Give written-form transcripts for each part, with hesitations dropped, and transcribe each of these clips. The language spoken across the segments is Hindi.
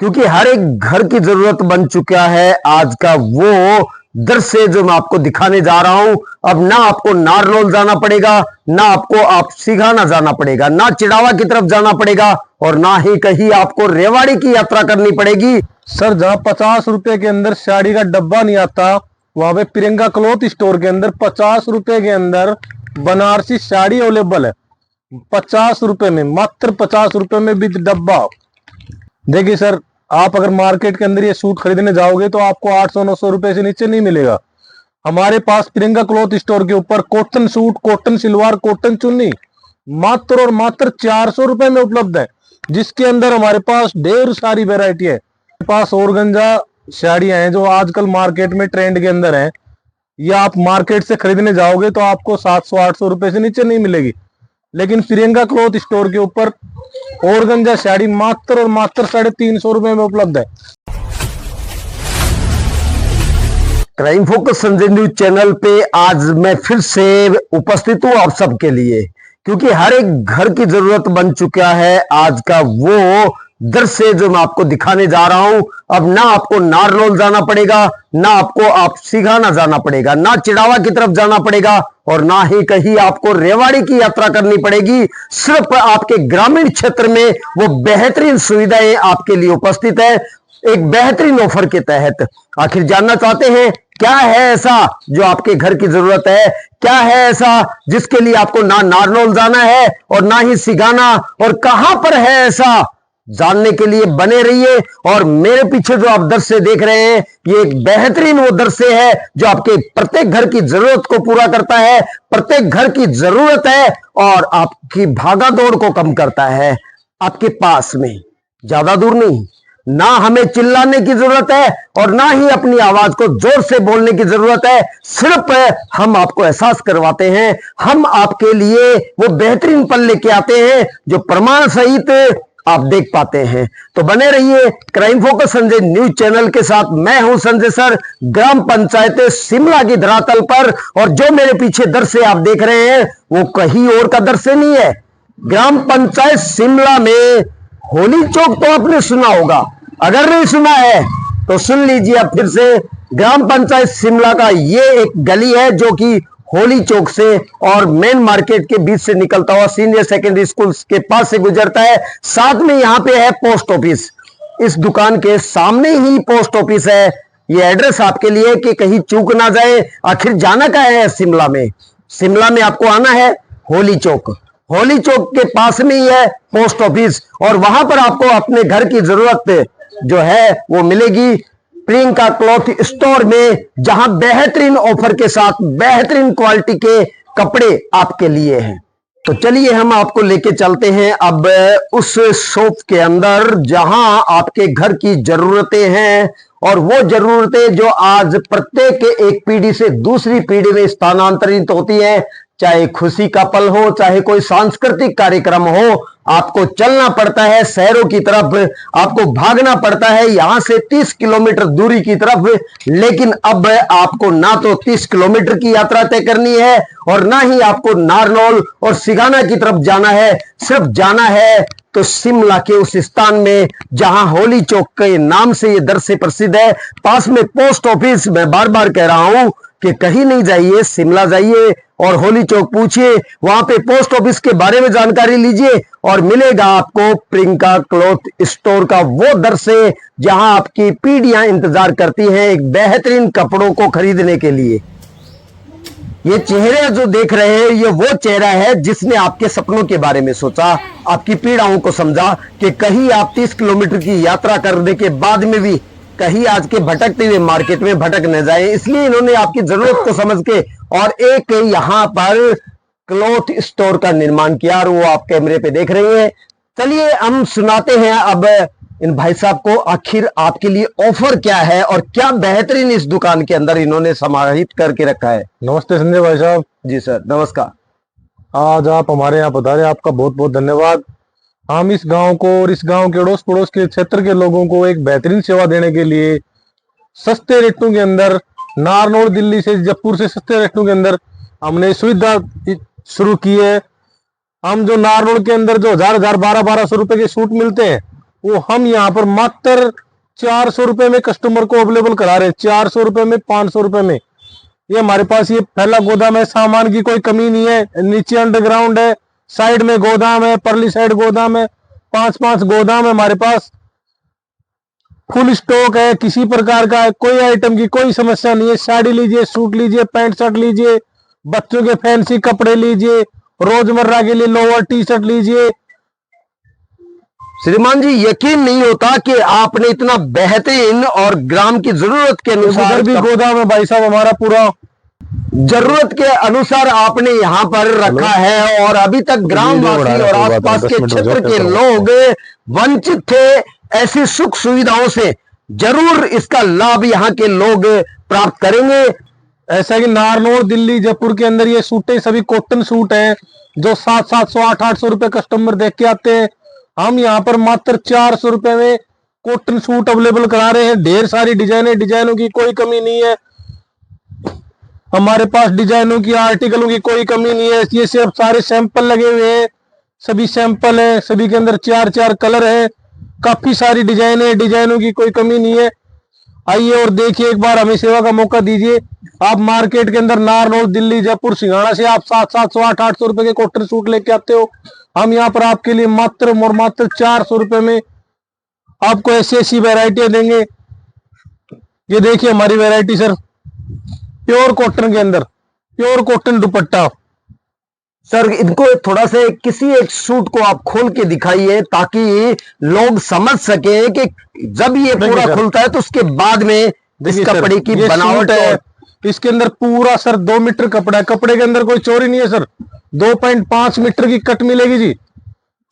क्योंकि हर एक घर की जरूरत बन चुका है आज का वो दृश्य जो मैं आपको दिखाने जा रहा हूं। अब ना आपको नारनौल जाना पड़ेगा, ना आपको आप सिघाना जाना पड़ेगा, ना चिड़ावा की तरफ जाना पड़ेगा और ना ही कहीं आपको रेवाड़ी की यात्रा करनी पड़ेगी। सर, जहाँ 50 रुपए के अंदर साड़ी का डब्बा नहीं आता, वहां पे प्रियंका क्लॉथ स्टोर के अंदर 50 रुपए के अंदर बनारसी साड़ी अवेलेबल है। 50 रुपए में, मात्र 50 रुपए में विद डब्बा। देखिए सर, आप अगर मार्केट के अंदर ये सूट खरीदने जाओगे तो आपको 800-900 रुपए से नीचे नहीं मिलेगा। हमारे पास प्रियंका क्लॉथ स्टोर के ऊपर cotton suit, cotton salwar, cotton चुन्नी मात्र और मात्र 400 रुपए में उपलब्ध है, जिसके अंदर हमारे पास ढेर सारी वेरायटी है। हमारे पास ऑर्गेन्जा साड़ियां हैं जो आजकल मार्केट में ट्रेंड के अंदर हैं। ये आप मार्केट से खरीदने जाओगे तो आपको 700-800 रुपए से नीचे नहीं मिलेगी, लेकिन प्रियंका क्लॉथ स्टोर के ऊपर ऑर्गेन्जा साड़ी मात्र और मात्र 350 रुपए में उपलब्ध है। Crime focus Sanjay news channel पे आज मैं फिर से उपस्थित हूं आप सबके लिए, क्योंकि हर एक घर की जरूरत बन चुका है आज का वो दृश्य जो मैं आपको दिखाने जा रहा हूं। अब ना आपको नारनौल जाना पड़ेगा, ना आपको आप सिघाना जाना पड़ेगा, ना चिड़ावा की तरफ जाना पड़ेगा और ना ही कहीं आपको रेवाड़ी की यात्रा करनी पड़ेगी। सिर्फ आपके ग्रामीण क्षेत्र में वो बेहतरीन सुविधाएं आपके लिए उपस्थित है एक बेहतरीन ऑफर के तहत। आखिर जानना चाहते हैं क्या है ऐसा जो आपके घर की जरूरत है, क्या है ऐसा जिसके लिए आपको ना नारनौल जाना है और ना ही सिघाना, और कहां पर है ऐसा जानने के लिए बने रहिए। और मेरे पीछे जो आप दृश्य देख रहे हैं ये एक बेहतरीन वो दृश्य है जो आपके प्रत्येक घर की जरूरत को पूरा करता है, प्रत्येक घर की जरूरत है और आपकी भागा दौड़ को कम करता है। आपके पास में, ज्यादा दूर नहीं, ना हमें चिल्लाने की जरूरत है और ना ही अपनी आवाज को जोर से बोलने की जरूरत है। सिर्फ हम आपको एहसास करवाते हैं, हम आपके लिए वो बेहतरीन पल लेके आते हैं जो प्रमाण सहित आप देख पाते हैं। तो बने रहिए crime focus Sanjay news channel के साथ। मैं हूं संजय सर, ग्राम पंचायत शिमला की धरातल पर, और जो मेरे पीछे दृश्य आप देख रहे हैं वो कहीं और का दृश्य नहीं है। ग्राम पंचायत शिमला में होली चौक तो आपने सुना होगा, अगर नहीं सुना है तो सुन लीजिए अब फिर से। ग्राम पंचायत शिमला का ये एक गली है जो कि होली चौक से और मेन मार्केट के बीच से निकलता हुआ सीनियर सेकेंडरी स्कूल के पास से गुजरता है। साथ में यहाँ पे है पोस्ट ऑफिस, इस दुकान के सामने ही पोस्ट ऑफिस है। ये एड्रेस आपके लिए कि कहीं चूक ना जाए। आखिर जाना क्या है शिमला में? शिमला में आपको आना है होली चौक, होली चौक के पास में ही है पोस्ट ऑफिस, और वहां पर आपको अपने घर की जरूरत जो है वो मिलेगी प्रियंका क्लॉथ स्टोर में, जहां बेहतरीन ऑफर के साथ बेहतरीन क्वालिटी के कपड़े आपके लिए हैं। तो चलिए हम आपको लेके चलते हैं अब उस शॉप के अंदर जहां आपके घर की जरूरतें हैं, और वो जरूरतें जो आज प्रत्येक एक पीढ़ी से दूसरी पीढ़ी में स्थानांतरित होती है। चाहे खुशी का पल हो, चाहे कोई सांस्कृतिक कार्यक्रम हो, आपको चलना पड़ता है शहरों की तरफ, आपको भागना पड़ता है यहां से 30 किलोमीटर दूरी की तरफ। लेकिन अब आपको ना तो 30 किलोमीटर की यात्रा तय करनी है और ना ही आपको नारनौल और सिघाना की तरफ जाना है। सिर्फ जाना है तो शिमला के उस स्थान में जहां होली चौक के नाम से ये दृश्य प्रसिद्ध है। पास में पोस्ट ऑफिस, मैं बार बार कह रहा हूं कि कहीं नहीं जाइए, शिमला जाइए और होली चौक पूछिए, वहां पे पोस्ट ऑफिस के बारे में जानकारी लीजिए और मिलेगा आपको प्रियंका क्लॉथ स्टोर का वो दृश्य जहां आपकी पीढ़ियां इंतजार करती हैं एक बेहतरीन कपड़ों को खरीदने के लिए। ये चेहरा जो देख रहे हैं ये वो चेहरा है जिसने आपके सपनों के बारे में सोचा, आपकी पीड़ाओं को समझा कि कहीं आप 30 किलोमीटर की यात्रा करने के बाद में भी कहीं आज के भटकते हुए मार्केट में भटक न जाए, इसलिए इन्होंने आपकी जरूरत को समझ के और एक यहाँ पर क्लॉथ स्टोर का निर्माण किया, और वो आप कैमरे पे देख रहे हैं। चलिए हम सुनाते हैं अब इन भाई साहब को आखिर आपके लिए ऑफर क्या है और क्या बेहतरीन इस दुकान के अंदर इन्होंने समाहित करके रखा है। नमस्ते संजय भाई साहब। जी सर, नमस्कार। आज आप हमारे यहाँ पधारे, आपका बहुत बहुत धन्यवाद। हम इस गांव को और इस गांव के अड़ोस पड़ोस के क्षेत्र के लोगों को एक बेहतरीन सेवा देने के लिए सस्ते रेटों के अंदर, नारनौल दिल्ली से, जयपुर से सस्ते रेटों के अंदर हमने सुविधा शुरू की है। हम जो नारनौल के अंदर जो 1000-1200 रुपए के सूट मिलते हैं वो हम यहाँ पर मात्र 400 रुपए में कस्टमर को अवेलेबल करा रहे हैं। 400 रुपए में, 500 रुपए में। ये हमारे पास ये पहला गोदाम है, सामान की कोई कमी नहीं है। नीचे अंडरग्राउंड है, साइड में गोदाम है, परली साइड गोदाम है, 5-5 गोदाम है हमारे पास। फुल स्टॉक है, किसी प्रकार का कोई आइटम की कोई समस्या नहीं है। साड़ी लीजिए, सूट लीजिए, पैंट शर्ट लीजिए, बच्चों के फैंसी कपड़े लीजिए, रोजमर्रा के लिए लोअर टी शर्ट लीजिए। श्रीमान जी, यकीन नहीं होता कि आपने इतना बेहतरीन और ग्राम की जरूरत के अनुसार उधर भी गोदाम है भाई साहब हमारा पूरा। जरूरत के अनुसार आपने यहाँ पर रखा है, और अभी तक ग्रामवासी और आसपास के क्षेत्र के लोग वंचित थे ऐसी सुख सुविधाओं से। जरूर इसका लाभ यहाँ के लोग प्राप्त करेंगे। ऐसा कि नारनौल, दिल्ली, जयपुर के अंदर ये सूटें सभी कॉटन सूट हैं जो 700-700, 800 रुपए कस्टमर देख के आते हैं। हम यहाँ पर मात्र 400 रुपए में कॉटन सूट अवेलेबल करा रहे हैं। ढेर सारी डिजाइनें, डिजाइनों की कोई कमी नहीं है हमारे पास। डिजाइनों की, आर्टिकलों की कोई कमी नहीं है। ये सब सारे सैंपल लगे हुए हैं, सभी सैंपल हैं, सभी के अंदर 4-4 कलर है। काफी सारी डिजाइन है, डिजाइनों की कोई कमी नहीं है। आइए और देखिए, एक बार हमें सेवा का मौका दीजिए। आप मार्केट के अंदर नारनौल, दिल्ली, जयपुर, सिंघाड़ा से आप 700-700, 800 रुपए के कॉटन सूट लेके आते हो। हम यहाँ पर आपके लिए मात्र और मात्र 400 रुपए में आपको ऐसी वेराइटियां देंगे। ये देखिए हमारी वैरायटी सर, प्योर कॉटन के अंदर, प्योर कॉटन दुपट्टा। सर, इनको थोड़ा से किसी एक सूट को आप खोल के दिखाइए ताकि लोग समझ सके कि जब ये पूरा खुलता है तो उसके बाद में इस कपड़े की बनावट है। इसके अंदर पूरा सर 2 मीटर कपड़ा है। कपड़े के अंदर कोई चोरी नहीं है सर। 2.5 मीटर की कट मिलेगी जी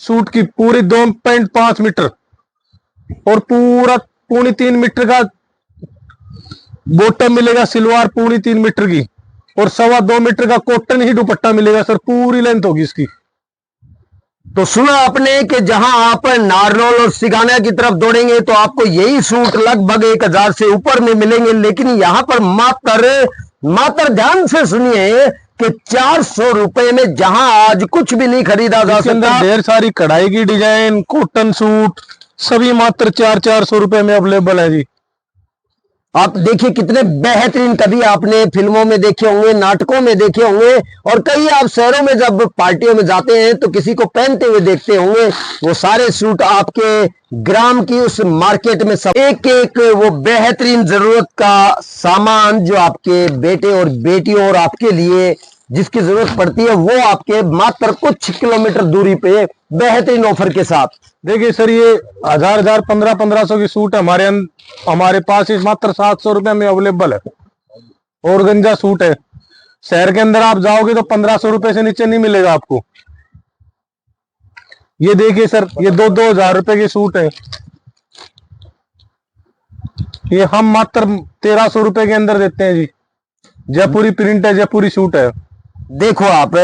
सूट की, पूरी 2.5 मीटर, और पूरा 3.25 मीटर का बॉटम मिलेगा सिलवार, 3.25 मीटर की, और 2.25 मीटर का कॉटन ही दुपट्टा मिलेगा सर। पूरी लेंथ होगी इसकी। तो सुना आपने कि जहां आप नारनौल और सिंघाड़ा की तरफ दौड़ेंगे तो आपको यही सूट लगभग 1000 से ऊपर में मिलेंगे, लेकिन यहां पर मात्र ध्यान से सुनिए कि 400 रुपए में जहां आज कुछ भी नहीं खरीदा जा सकता। ढेर सारी कढ़ाई की डिजाइन, कॉटन सूट सभी मात्र 400 रुपए में अवेलेबल है जी। आप देखिए कितने बेहतरीन, कभी आपने फिल्मों में देखे होंगे, नाटकों में देखे होंगे, और कई आप शहरों में जब पार्टियों में जाते हैं तो किसी को पहनते हुए देखते होंगे। वो सारे सूट आपके ग्राम की उस मार्केट में सब एक एक वो बेहतरीन जरूरत का सामान जो आपके बेटे और बेटियों और आपके लिए जिसकी जरूरत पड़ती है, वो आपके मात्र कुछ किलोमीटर दूरी पे बेहतरीन ऑफर के साथ। देखिए सर, ये 1000, 1500 की सूट हमारे पास इस मात्र 700 रुपए में अवेलेबल है। ऑर्गेन्जा सूट है। शहर के अंदर आप जाओगे तो 1500 रुपए से नीचे नहीं मिलेगा आपको। ये देखिए सर, ये 2-2000 रुपए के सूट है। ये हम मात्र 1300 रुपए के अंदर देते हैं जी। जयपुरी प्रिंट है, जयपुरी सूट है। देखो, आप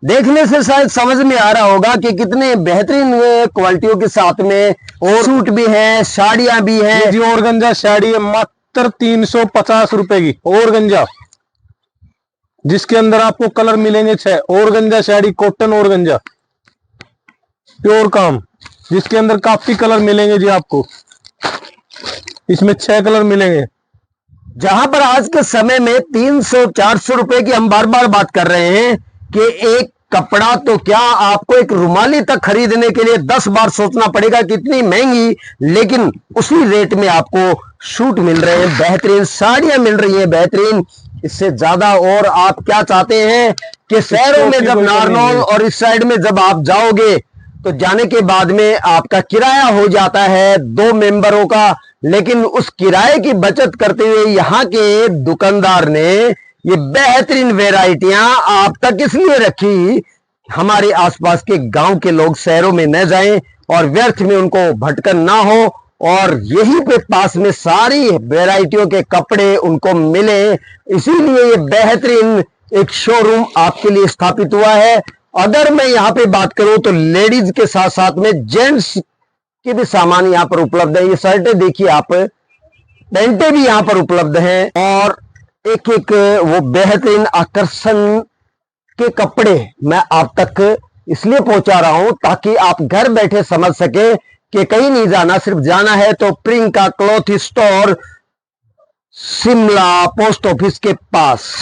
देखने से शायद समझ में आ रहा होगा कि कितने बेहतरीन क्वालिटियों के साथ में और सूट भी हैं, साड़ियां भी हैं। जी ऑर्गेन्जा साड़ी है मात्र 350 रुपए की ऑर्गेन्जा, जिसके अंदर आपको कलर मिलेंगे 6। Organza sari, cotton organza, pure काम, जिसके अंदर काफी कलर मिलेंगे जी आपको। इसमें 6 कलर मिलेंगे। जहां पर आज के समय में 300-400 रुपए की हम बार बार बात कर रहे हैं कि एक कपड़ा तो क्या, आपको एक रुमाली तक खरीदने के लिए 10 बार सोचना पड़ेगा कितनी महंगी, लेकिन उसी रेट में आपको सूट मिल रहे हैं, बेहतरीन साड़ियां मिल रही हैं बेहतरीन। इससे ज्यादा और आप क्या चाहते हैं कि शहरों में जब नारनौल और इस साइड में जब आप जाओगे तो जाने के बाद में आपका किराया हो जाता है 2 मेंबरों का, लेकिन उस किराए की बचत करते हुए यहाँ के दुकानदार ने ये बेहतरीन वैरायटियां आप तक इसलिए रखी, हमारे आसपास के गांव के लोग शहरों में न जाएं और व्यर्थ में उनको भटकन ना हो, और यहीं पे पास में सारी वैरायटियों के कपड़े उनको मिले। इसीलिए ये बेहतरीन एक शोरूम आपके लिए स्थापित हुआ है। अगर मैं यहाँ पे बात करूं तो लेडीज के साथ साथ में जेंट्स के भी सामान यहाँ पर उपलब्ध है। ये शर्टें देखिए आप, पैंटें भी यहाँ पर उपलब्ध हैं, और एक एक वो बेहतरीन आकर्षण के कपड़े मैं आप तक इसलिए पहुंचा रहा हूं ताकि आप घर बैठे समझ सके कि कहीं नहीं जाना, सिर्फ जाना है तो Priyanka cloth store, Shimla post office के पास।